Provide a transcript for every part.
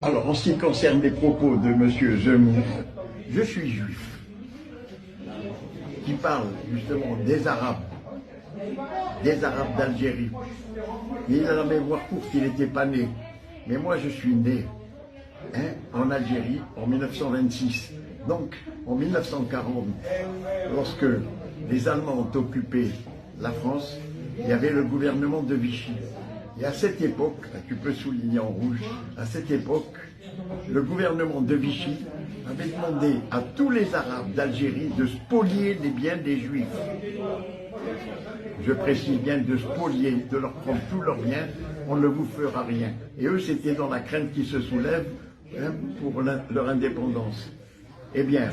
Alors, en ce qui concerne les propos de M. Zemmour, je suis juif, qui parle justement des Arabes d'Algérie. Il a la mémoire courte, il n'était pas né. Mais moi, je suis né en Algérie en 1926. Donc, en 1940, lorsque les Allemands ont occupé la France, il y avait le gouvernement de Vichy. Et à cette époque, tu peux souligner en rouge, à cette époque, le gouvernement de Vichy avait demandé à tous les Arabes d'Algérie de spolier les biens des Juifs. Je précise bien de spolier, de leur prendre tous leurs biens, on ne vous fera rien. Et eux, c'était dans la crainte qui se soulève pour leur indépendance. Eh bien,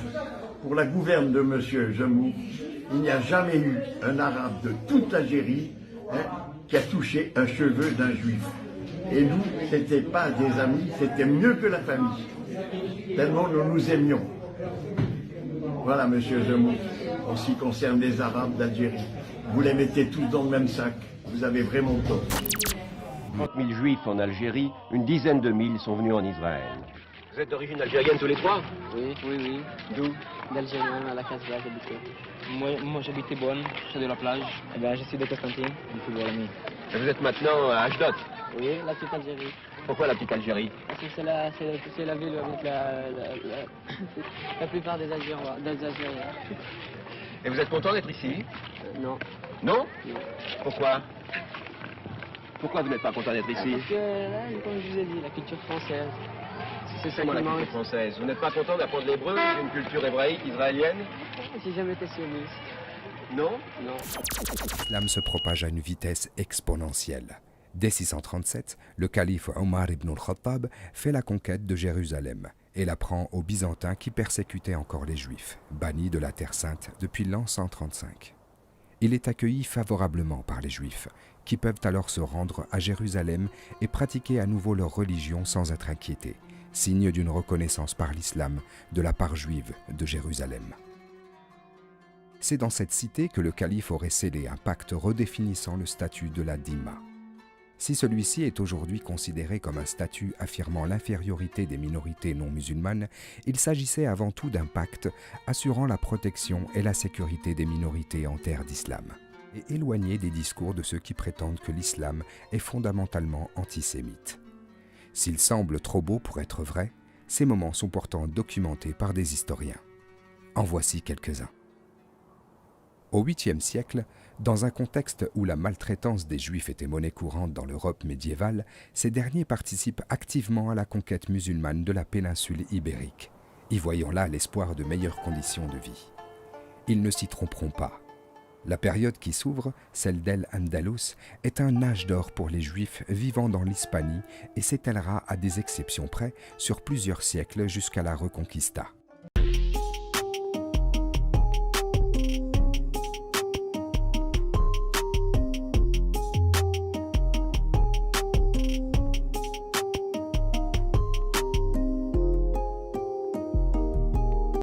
pour la gouverne de M. Zemmour, il n'y a jamais eu un Arabe de toute l'Algérie qui a touché un cheveu d'un Juif. Et nous, ce n'était pas des amis, c'était mieux que la famille. Tellement nous nous aimions. Voilà, M. Zemmour, en ce qui concerne les Arabes d'Algérie. Vous les mettez tous dans le même sac. Vous avez vraiment tort. 30 000 Juifs en Algérie, une dizaine de mille sont venus en Israël. Vous êtes d'origine algérienne tous les trois? Oui. D'où? D'Algérien, à la Casbah, j'habitais. Moi j'habitais Bonn, près de la plage. Eh ben, je suis de Constantine, du football ami. Et vous êtes maintenant à Ashdod? Oui, la petite Algérie. Pourquoi la petite Algérie? Parce que c'est la ville avec la plupart des Algériens. Et vous êtes content d'être ici? Non. Non? Non. Pourquoi? Pourquoi vous n'êtes pas content d'être ici? Parce que là, comme je vous ai dit, la culture française. C'est ça Comment qui la manque. culture française? Vous n'êtes pas content d'apprendre l'hébreu, une culture hébraïque, israélienne? J'ai jamais été sioniste. Non? Non. L'islam se propage à une vitesse exponentielle. Dès 637, le calife Omar ibn al-Khattab fait la conquête de Jérusalem et la prend aux Byzantins qui persécutaient encore les Juifs, bannis de la Terre Sainte depuis l'an 135. Il est accueilli favorablement par les Juifs, qui peuvent alors se rendre à Jérusalem et pratiquer à nouveau leur religion sans être inquiétés, signe d'une reconnaissance par l'islam de la part juive de Jérusalem. C'est dans cette cité que le calife aurait scellé un pacte redéfinissant le statut de la dhimma. Si celui-ci est aujourd'hui considéré comme un statut affirmant l'infériorité des minorités non musulmanes, il s'agissait avant tout d'un pacte assurant la protection et la sécurité des minorités en terre d'islam, et éloigné des discours de ceux qui prétendent que l'islam est fondamentalement antisémite. S'il semble trop beau pour être vrai, ces moments sont pourtant documentés par des historiens. En voici quelques-uns. Au 8e siècle, dans un contexte où la maltraitance des Juifs était monnaie courante dans l'Europe médiévale, ces derniers participent activement à la conquête musulmane de la péninsule ibérique, y voyant là l'espoir de meilleures conditions de vie. Ils ne s'y tromperont pas. La période qui s'ouvre, celle d'El-Andalus, est un âge d'or pour les Juifs vivant dans l'Hispanie et s'étalera à des exceptions près sur plusieurs siècles jusqu'à la Reconquista.